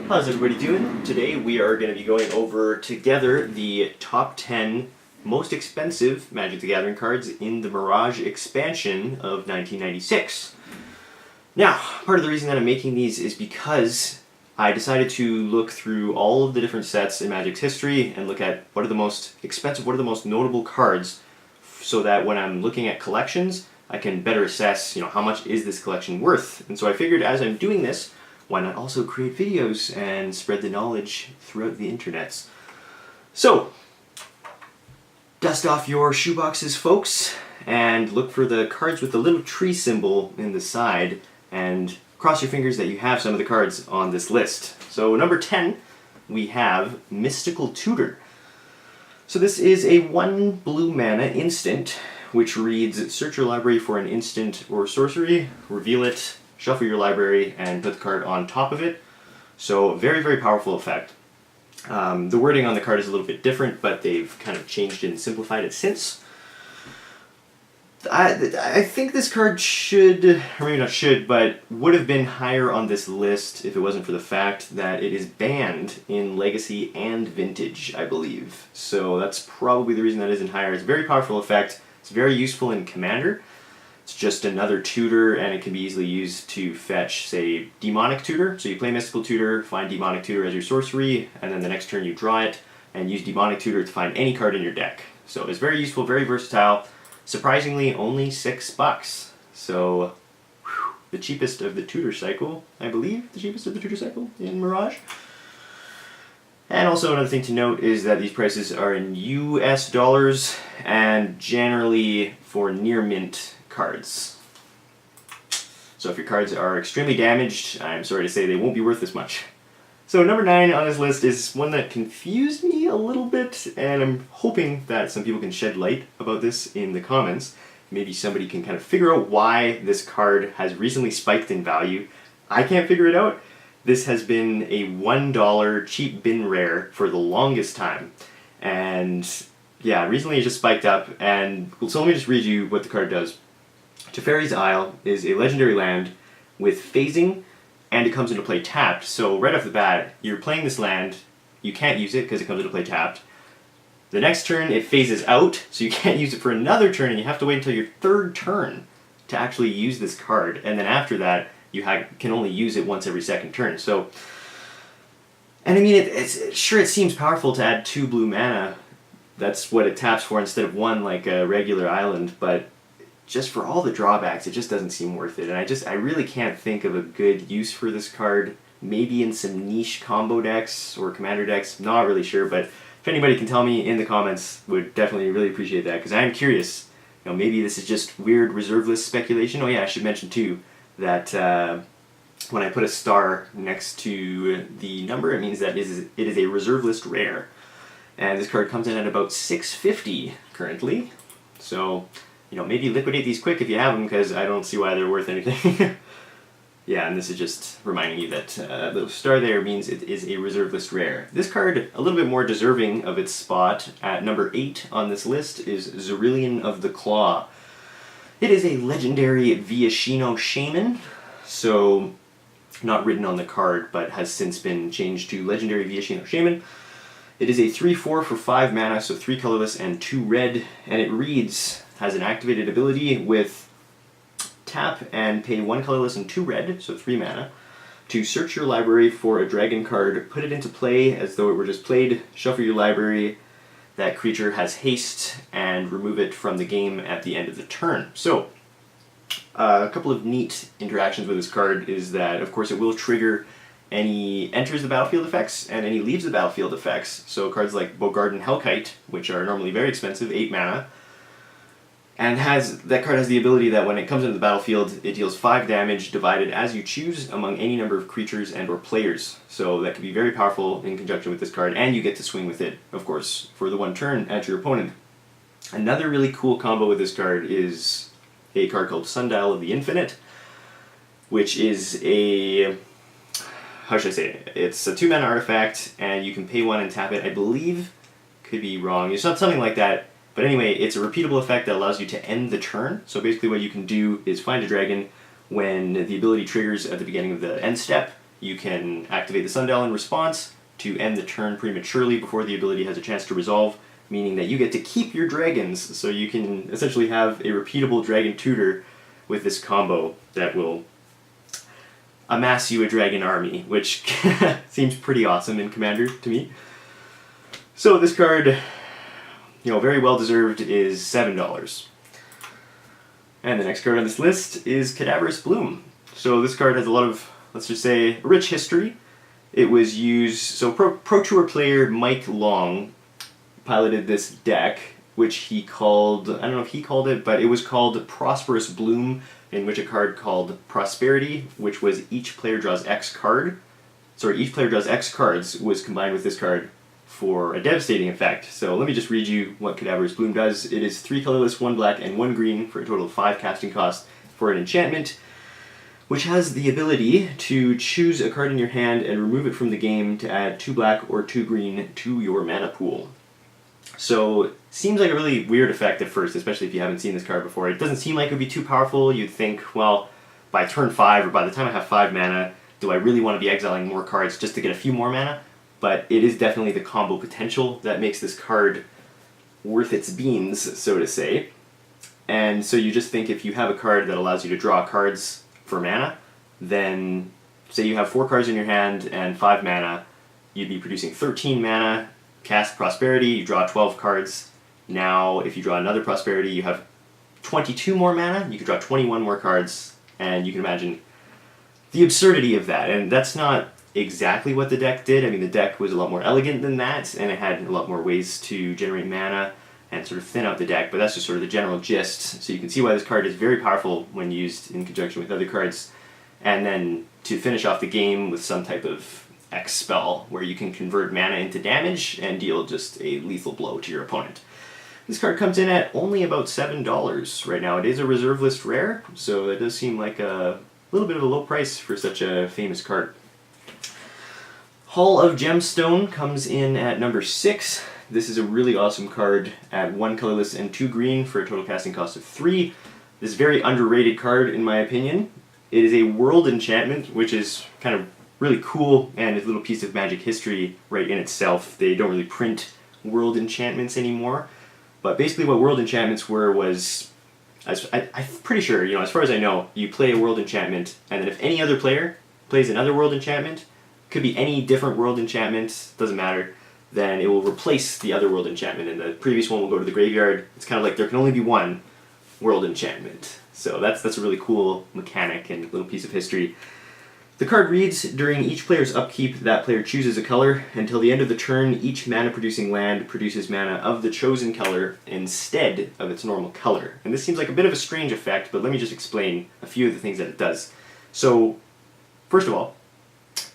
How's everybody doing? Today we are going to be going over together the top 10 most expensive Magic the Gathering cards in the Mirage expansion of 1996. Now, part of the reason that I'm making these is because I decided to look through all of the different sets in Magic's history and look at what are the most expensive, what are the most notable cards, so that when I'm looking at collections, I can better assess, how much is this collection worth. And so I figured as I'm doing this, why not also create videos and spread the knowledge throughout the internets? So, dust off your shoeboxes, folks, and look for the cards with the little tree symbol in the side, and cross your fingers that you have some of the cards on this list. So number 10, we have Mystical Tutor. So this is a 1 blue mana instant, which reads, search your library for an instant or sorcery, reveal it, shuffle your library, and put the card on top of it. So very, very powerful effect. The wording on the card is a little bit different, but they've kind of changed and simplified it since. I think this card should, or maybe not should, but would have been higher on this list if it wasn't for the fact that it is banned in Legacy and Vintage, I believe. So that's probably the reason that isn't higher. It's a very powerful effect. It's very useful in Commander. It's just another tutor, and it can be easily used to fetch, say, Demonic Tutor. So you play Mystical Tutor, find Demonic Tutor as your sorcery, and then the next turn you draw it, and use Demonic Tutor to find any card in your deck. So it's very useful, very versatile. Surprisingly, only $6. So, the cheapest of the tutor cycle, I believe, the cheapest of the tutor cycle in Mirage. And also another thing to note is that these prices are in US dollars, and generally for near mint cards. So if your cards are extremely damaged, I'm sorry to say they won't be worth as much. So number 9 on this list is one that confused me a little bit, and I'm hoping that some people can shed light about this in the comments. Maybe somebody can kind of figure out why this card has recently spiked in value. I can't figure it out. This has been a $1 cheap bin rare for the longest time. And yeah, recently it just spiked up, and so let me just read you what the card does. Teferi's Isle is a legendary land with phasing, and it comes into play tapped. So right off the bat, you're playing this land, you can't use it because it comes into play tapped. The next turn it phases out, so you can't use it for another turn, and you have to wait until your third turn to actually use this card. And then after that, you can only use it once every second turn. So, and I mean, sure it seems powerful to add 2 blue mana. That's what it taps for instead of 1 like a regular island, but just for all the drawbacks, it just doesn't seem worth it. And I really can't think of a good use for this card. Maybe in some niche combo decks or commander decks, not really sure, but if anybody can tell me in the comments, would definitely really appreciate that, because I am curious. Maybe this is just weird reserve list speculation. Oh yeah, I should mention too that when I put a star next to the number, it means that it is a reserve list rare. And this card comes in at about $6.50 currently. So, maybe liquidate these quick if you have them, because I don't see why they're worth anything. Yeah, and this is just reminding you that the star there means it is a reserve list rare. This card, a little bit more deserving of its spot at number 8 on this list, is Xyrillion of the Claw. It is a legendary Viashino Shaman, so not written on the card, but has since been changed to legendary Viashino Shaman. It is a 3/4 for 5 mana, so 3 colorless and 2 red, and it has an activated ability with tap and pay 1 colorless and 2 red, so 3 mana, to search your library for a dragon card, put it into play as though it were just played, shuffle your library, that creature has haste, and remove it from the game at the end of the turn. So, a couple of neat interactions with this card is that, of course, it will trigger any enters the battlefield effects and any leaves the battlefield effects. So cards like Bogarden Hellkite, which are normally very expensive, 8 mana, and that card has the ability that when it comes into the battlefield, it deals 5 damage divided as you choose among any number of creatures and or players. So that can be very powerful in conjunction with this card, and you get to swing with it, of course, for the 1 turn at your opponent. Another really cool combo with this card is a card called Sundial of the Infinite, which is a, how should I say it? It's a 2 mana artifact, and you can pay 1 and tap it. I believe, could be wrong, it's not something like that. But anyway, it's a repeatable effect that allows you to end the turn. So basically what you can do is find a dragon. When the ability triggers at the beginning of the end step, you can activate the Sundial in response to end the turn prematurely before the ability has a chance to resolve, meaning that you get to keep your dragons, so you can essentially have a repeatable dragon tutor with this combo that will amass you a dragon army, which seems pretty awesome in Commander to me. So this card, very well deserved, is $7. And the next card on this list is Cadaverous Bloom. So this card has a lot of, let's just say, rich history. It was used, so Pro Tour player Mike Long piloted this deck, which he called, I don't know if he called it, but it was called Prosperous Bloom, in which a card called Prosperity, which was each player draws X card. Sorry, each player draws X cards was combined with this card for a devastating effect. So let me just read you what Cadaverous Bloom does. It is 3 colorless, 1 black, and 1 green for a total of 5 casting cost for an enchantment, which has the ability to choose a card in your hand and remove it from the game to add 2 black or 2 green to your mana pool. So, seems like a really weird effect at first, especially if you haven't seen this card before. It doesn't seem like it would be too powerful. You'd think, well, by turn 5 or by the time I have 5 mana, do I really want to be exiling more cards just to get a few more mana? But it is definitely the combo potential that makes this card worth its beans, so to say. And so you just think if you have a card that allows you to draw cards for mana, then say you have 4 cards in your hand and 5 mana, you'd be producing 13 mana, cast Prosperity, you draw 12 cards. Now, if you draw another Prosperity, you have 22 more mana, you can draw 21 more cards, and you can imagine the absurdity of that. And that's not exactly what the deck did. I mean, the deck was a lot more elegant than that, and it had a lot more ways to generate mana and sort of thin out the deck, but that's just sort of the general gist. So you can see why this card is very powerful when used in conjunction with other cards. And then to finish off the game with some type of X spell where you can convert mana into damage and deal just a lethal blow to your opponent. This card comes in at only about $7 right now. It is a reserve list rare, so it does seem like a little bit of a low price for such a famous card. Hall of Gemstone comes in at number 6. This is a really awesome card at 1 colorless and 2 green for a total casting cost of 3. This is a very underrated card in my opinion. It is a world enchantment, which is kind of really cool and a little piece of Magic history right in itself. They don't really print world enchantments anymore, but basically what world enchantments were was, I'm pretty sure, as far as I know, you play a world enchantment, and then if any other player plays another world enchantment, could be any different world enchantment, doesn't matter, then it will replace the other world enchantment, and the previous one will go to the graveyard. It's kind of like there can only be one world enchantment. So that's a really cool mechanic and little piece of history. The card reads, during each player's upkeep, that player chooses a color. Until the end of the turn, each mana-producing land produces mana of the chosen color instead of its normal color. And this seems like a bit of a strange effect, but let me just explain a few of the things that it does. So, first of all,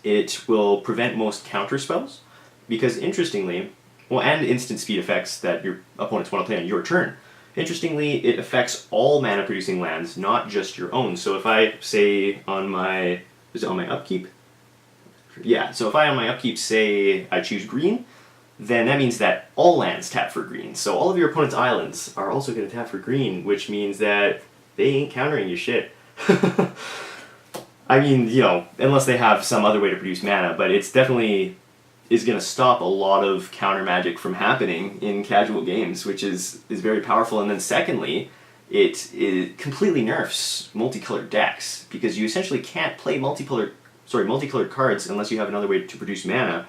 it will prevent most counter spells, because interestingly, and instant speed effects that your opponents want to play on your turn. Interestingly, it affects all mana-producing lands, not just your own. So if I say on my... Is it on my upkeep? Yeah, so if I on my upkeep say I choose green, then that means that all lands tap for green. So all of your opponent's islands are also going to tap for green, which means that they ain't countering your shit. I mean, unless they have some other way to produce mana, but it's definitely is going to stop a lot of counter magic from happening in casual games, which is very powerful. And then secondly, it completely nerfs multicolored decks, because you essentially can't play multicolored cards unless you have another way to produce mana,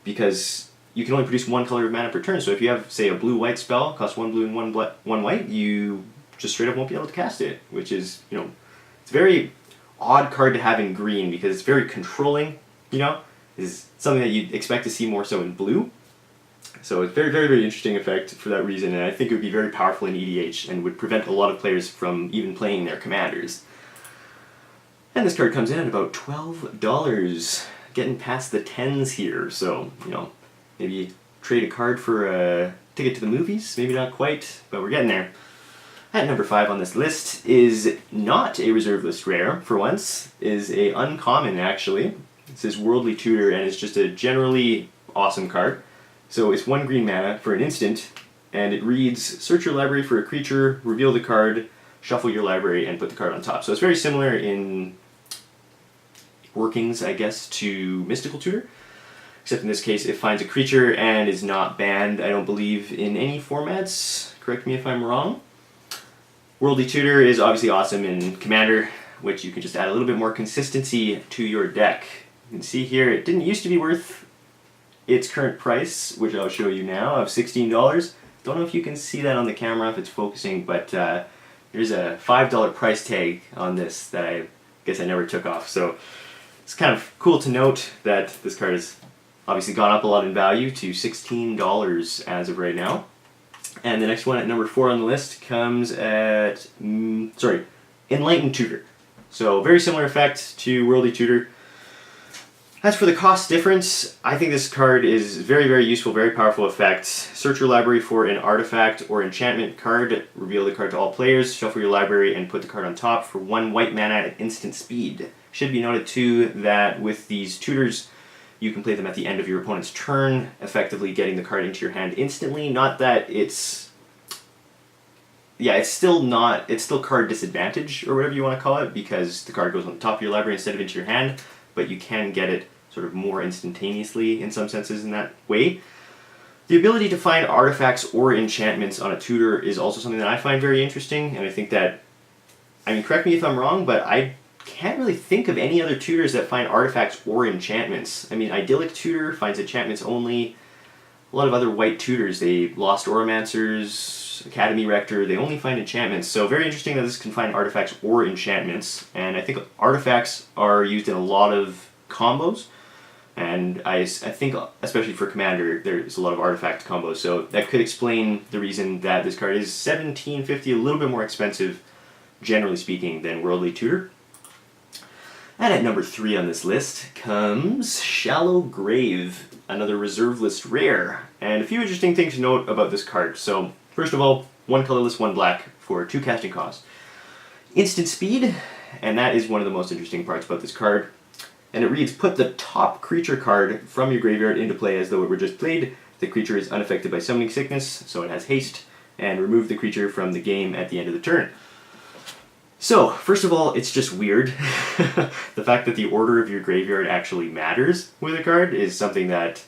because you can only produce 1 color of mana per turn. So if you have, say, a blue-white spell, costs 1 blue and 1 white, you just straight up won't be able to cast it, which is, it's a very odd card to have in green, because it's very controlling, is something that you'd expect to see more so in blue. So it's very, very, very interesting effect for that reason, and I think it would be very powerful in EDH and would prevent a lot of players from even playing their commanders. And this card comes in at about $12, getting past the 10s here, so, maybe trade a card for a ticket to the movies, maybe not quite, but we're getting there. At number 5 on this list is not a reserve list rare, for once, is a uncommon actually. It says Worldly Tutor, and it's just a generally awesome card. So it's 1 green mana for an instant, and it reads, search your library for a creature, reveal the card, shuffle your library, and put the card on top. So it's very similar in workings, I guess, to Mystical Tutor. Except in this case, it finds a creature and is not banned, I don't believe, in any formats. Correct me if I'm wrong. Worldly Tutor is obviously awesome in Commander, which you can just add a little bit more consistency to your deck. You can see here, it didn't used to be worth its current price, which I'll show you now, of $16. Don't know if you can see that on the camera if it's focusing, but there's a $5 price tag on this that I guess I never took off. So it's kind of cool to note that this card has obviously gone up a lot in value to $16 as of right now. And the next one at number 4 on the list comes at, Enlightened Tutor. So very similar effect to Worldly Tutor. As for the cost difference, I think this card is very, very useful, very powerful effect. Search your library for an artifact or enchantment card, reveal the card to all players, shuffle your library, and put the card on top for 1 white mana at instant speed. Should be noted too that with these tutors, you can play them at the end of your opponent's turn, effectively getting the card into your hand instantly. Not that it's still card disadvantage, or whatever you want to call it, because the card goes on the top of your library instead of into your hand, but you can get it sort of more instantaneously in some senses in that way. The ability to find artifacts or enchantments on a tutor is also something that I find very interesting, and I think that, correct me if I'm wrong, but I can't really think of any other tutors that find artifacts or enchantments. Idyllic Tutor finds enchantments only. A lot of other white tutors, they Lost Oromancers, Academy Rector, they only find enchantments. So very interesting that this can find artifacts or enchantments. And I think artifacts are used in a lot of combos. And I think, especially for Commander, there's a lot of artifact combos. So that could explain the reason that this card is $17.50, a little bit more expensive, generally speaking, than Worldly Tutor. And at number 3 on this list comes Shallow Grave, another reserve list rare. And a few interesting things to note about this card. So, first of all, 1 colorless, 1 black for 2 casting cost. Instant speed, and that is one of the most interesting parts about this card. And it reads, put the top creature card from your graveyard into play as though it were just played. The creature is unaffected by summoning sickness, so it has haste, and remove the creature from the game at the end of the turn. So, first of all, it's just weird. The fact that the order of your graveyard actually matters with a card is something that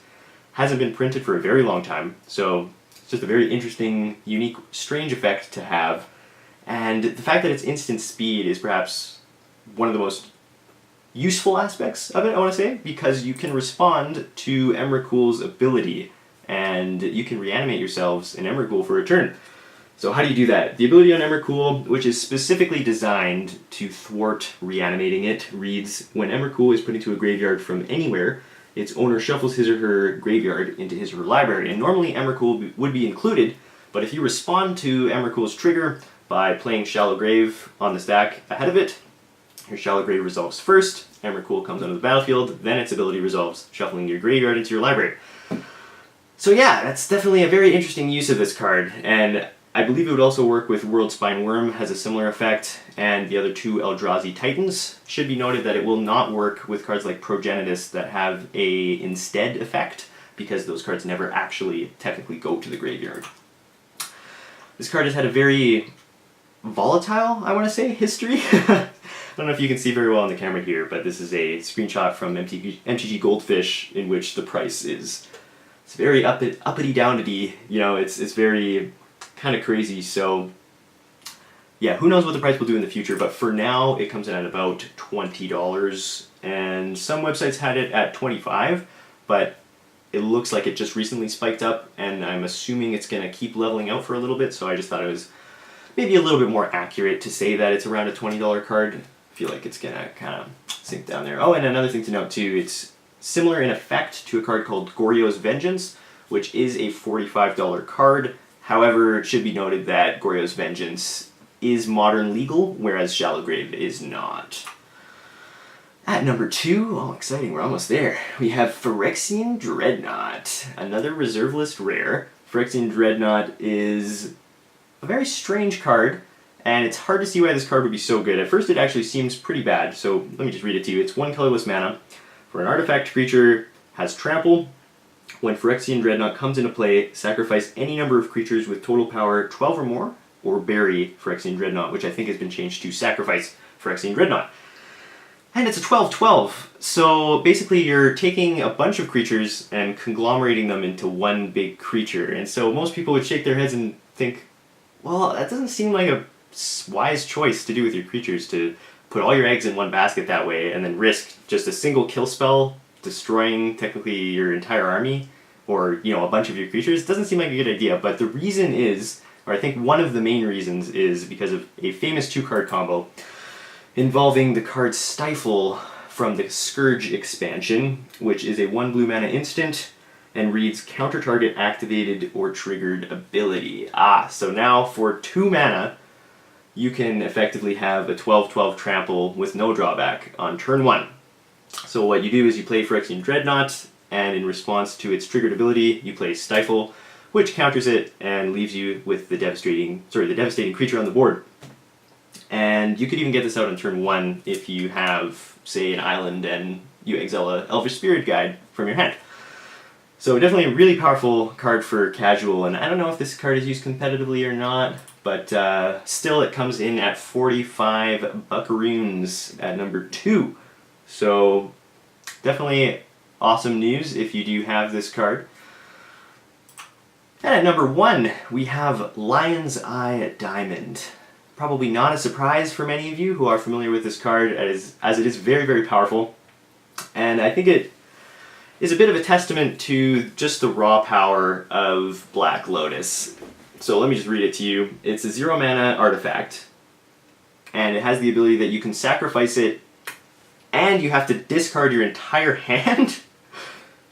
hasn't been printed for a very long time. So, it's just a very interesting, unique, strange effect to have. And the fact that it's instant speed is perhaps one of the most useful aspects of it, I want to say, because you can respond to Emrakul's ability, and you can reanimate yourselves in Emrakul for a turn. So how do you do that? The ability on Emrakul, which is specifically designed to thwart reanimating it, reads, when Emrakul is put into a graveyard from anywhere, its owner shuffles his or her graveyard into his or her library. And normally Emrakul would be included, but if you respond to Emrakul's trigger by playing Shallow Grave on the stack ahead of it, your Shallow Grave resolves first, Emrakul comes onto the battlefield, then its ability resolves, shuffling your graveyard into your library. So yeah, that's definitely a very interesting use of this card, and I believe it would also work with Worldspine Worm, has a similar effect, and the other 2 Eldrazi Titans. Should be noted that it will not work with cards like Progenitus that have a instead effect, because those cards never actually technically go to the graveyard. This card has had a very volatile, I want to say, history. I don't know if you can see very well on the camera here, but this is a screenshot from MTG Goldfish in which the price is, it's very uppity downity, it's very kind of crazy. So yeah, who knows what the price will do in the future, but for now it comes in at about $20, and some websites had it at $25, but it looks like it just recently spiked up, and I'm assuming it's going to keep leveling out for a little bit, so I just thought it was maybe a little bit more accurate to say that it's around a $20 card. I feel like it's going to kind of sink down there. Oh, and another thing to note too, it's similar in effect to a card called Goryo's Vengeance, which is a $45 card. However, it should be noted that Goryo's Vengeance is modern legal, whereas Shallow Grave is not. At number 2, oh exciting, we're almost there, we have Phyrexian Dreadnought, another reserve list rare. Phyrexian Dreadnought is a very strange card, and it's hard to see why this card would be so good. At first it actually seems pretty bad, so let me just read it to you. It's 1 colorless mana. For an artifact creature, has trample. When Phyrexian Dreadnought comes into play, sacrifice any number of creatures with total power 12 or more, or bury Phyrexian Dreadnought, which I think has been changed to sacrifice Phyrexian Dreadnought. And it's a 12/12, so basically you're taking a bunch of creatures and conglomerating them into one big creature. And so most people would shake their heads and think, well, that doesn't seem like a wise choice to do with your creatures, to put all your eggs in one basket that way and then risk just a single kill spell destroying technically your entire army or, you know, a bunch of your creatures. It doesn't seem like a good idea, but the reason is, or I think one of the main reasons, is because of a famous 2-card combo involving the card Stifle from the Scourge expansion, which is a 1 blue mana instant and reads counter target activated or triggered ability. So now for 2 mana, you can effectively have a 12/12 trample with no drawback on turn 1. So what you do is you play Phyrexian Dreadnought, and in response to its triggered ability, you play Stifle, which counters it and leaves you with the devastating creature on the board. And you could even get this out on turn 1 if you have, say, an island and you exile a Elvish Spirit Guide from your hand. So definitely a really powerful card for casual, and I don't know if this card is used competitively or not, but still it comes in at 45 buckaroons at number 2. So definitely awesome news if you do have this card. And at number 1, we have Lion's Eye Diamond. Probably not a surprise for many of you who are familiar with this card, as it is very, very powerful. And I think it is a bit of a testament to just the raw power of Black Lotus. So let me just read it to you. It's a 0 mana artifact, and it has the ability that you can sacrifice it, and you have to discard your entire hand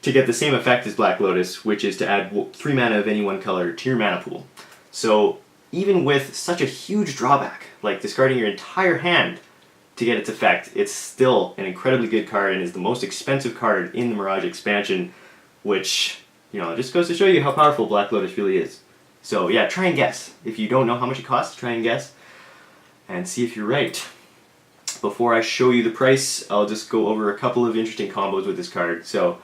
to get the same effect as Black Lotus, which is to add 3 mana of any one color to your mana pool. So even with such a huge drawback, like discarding your entire hand to get its effect, it's still an incredibly good card and is the most expensive card in the Mirage expansion, which, you know, just goes to show you how powerful Black Lotus really is. So yeah, try and guess. If you don't know how much it costs, try and guess and see if you're right. Before I show you the price, I'll just go over a couple of interesting combos with this card. So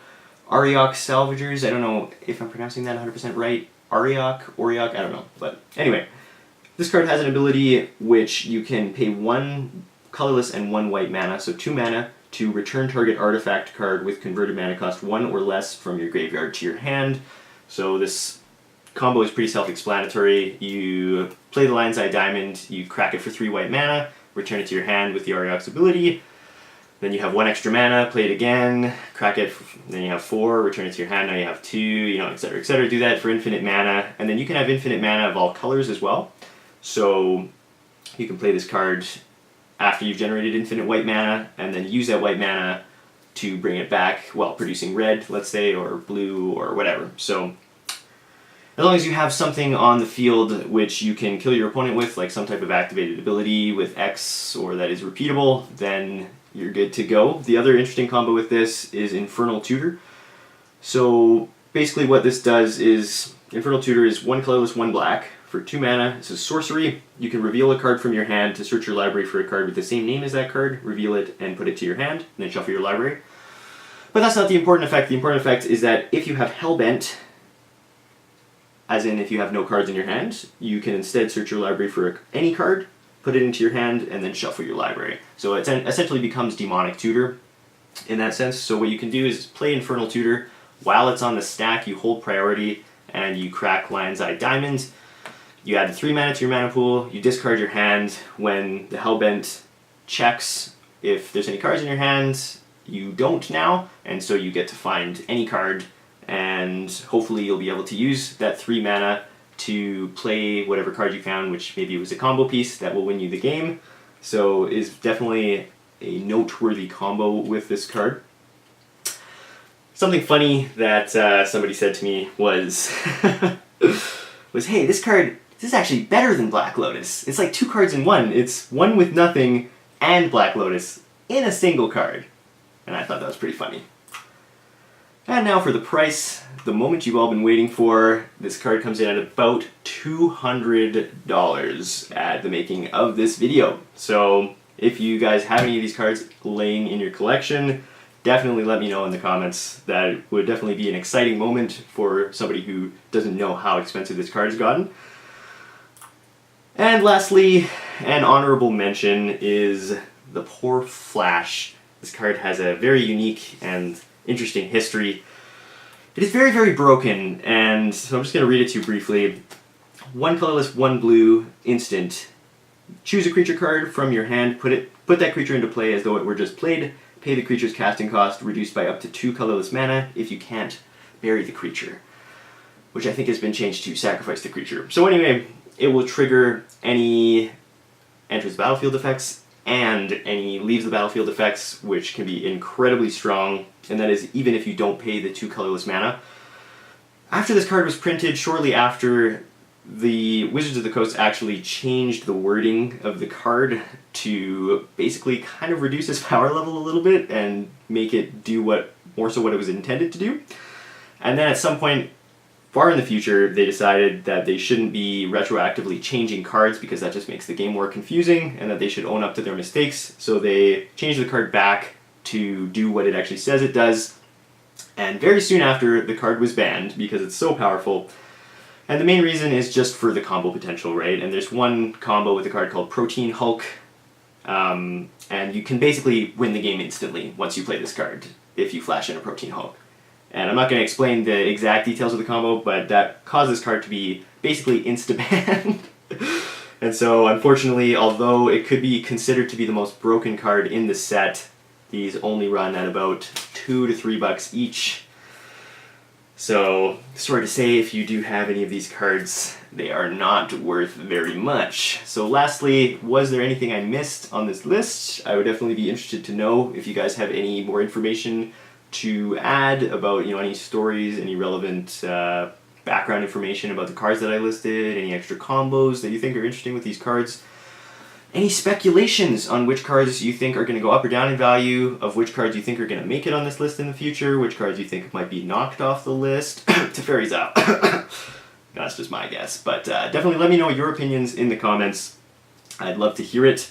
Ariok Salvagers, I don't know if I'm pronouncing that 100% right. Ariok, I don't know. But anyway, this card has an ability which you can pay 1 colorless and 1 white mana, so 2 mana, to return target artifact card with converted mana cost 1 or less from your graveyard to your hand. So this combo is pretty self-explanatory. You play the Lion's Eye Diamond, you crack it for 3 white mana, return it to your hand with the Ariok's ability. Then you have 1 extra mana, play it again, crack it, then you have 4, return it to your hand, now you have 2, you know, etc., etc. Do that for infinite mana, and then you can have infinite mana of all colors as well. So you can play this card after you've generated infinite white mana, and then use that white mana to bring it back while producing red, let's say, or blue, or whatever. So as long as you have something on the field which you can kill your opponent with, like some type of activated ability with X or that is repeatable, then you're good to go. The other interesting combo with this is Infernal Tutor. So basically what this does is, Infernal Tutor is 1 colorless, 1 black. For 2 mana, it's a sorcery. You can reveal a card from your hand to search your library for a card with the same name as that card, reveal it, and put it to your hand, and then shuffle your library. But that's not the important effect. The important effect is that if you have Hellbent, as in if you have no cards in your hand, you can instead search your library for any card, put it into your hand, and then shuffle your library. So it essentially becomes Demonic Tutor in that sense. So what you can do is play Infernal Tutor. While it's on the stack, you hold priority, and you crack Lion's Eye Diamond. You add 3 mana to your mana pool, you discard your hand. When the Hellbent checks if there's any cards in your hand, you don't now, and so you get to find any card, and hopefully you'll be able to use that 3 mana to play whatever card you found, which maybe it was a combo piece that will win you the game. So is definitely a noteworthy combo with this card. Something funny that somebody said to me was, hey, this card, this is actually better than Black Lotus. It's like 2 cards in 1. It's 1 with nothing and Black Lotus in a single card. And I thought that was pretty funny. And now for the price, the moment you've all been waiting for. This card comes in at about $200 at the making of this video. So if you guys have any of these cards laying in your collection, definitely let me know in the comments. That would definitely be an exciting moment for somebody who doesn't know how expensive this card has gotten. And lastly, an honorable mention is the poor Flash This card has a very unique and interesting history. It is very, very broken, and so I'm just going to read it to you briefly. 1 colorless, 1 blue, instant. Choose a creature card from your hand, put that creature into play as though it were just played. Pay the creature's casting cost, reduced by up to 2 colorless mana. If you can't, bury the creature. Which I think has been changed to sacrifice the creature. So anyway, it will trigger any enters the battlefield effects and any leaves the battlefield effects, which can be incredibly strong, and that is even if you don't pay the 2 colorless mana. After this card was printed, shortly after, the Wizards of the Coast actually changed the wording of the card to basically kind of reduce its power level a little bit and make it do more so what it was intended to do. And then at some point far in the future, they decided that they shouldn't be retroactively changing cards because that just makes the game more confusing, and that they should own up to their mistakes. So they changed the card back to do what it actually says it does. And very soon after, the card was banned because it's so powerful. And the main reason is just for the combo potential, right? And there's one combo with a card called Protein Hulk, and you can basically win the game instantly once you play this card if you flash in a Protein Hulk. And I'm not going to explain the exact details of the combo, but that caused this card to be basically insta-banned. And so, unfortunately, although it could be considered to be the most broken card in the set, these only run at about $2 to $3 each. So, sorry to say, if you do have any of these cards, they are not worth very much. So lastly, was there anything I missed on this list? I would definitely be interested to know if you guys have any more information to add about, any stories, any relevant background information about the cards that I listed, any extra combos that you think are interesting with these cards. Any speculations on which cards you think are going to go up or down in value, of which cards you think are going to make it on this list in the future, which cards you think might be knocked off the list. Teferi's out. That's just my guess. But definitely let me know your opinions in the comments. I'd love to hear it.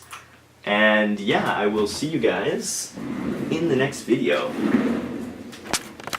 And yeah, I will see you guys in the next video.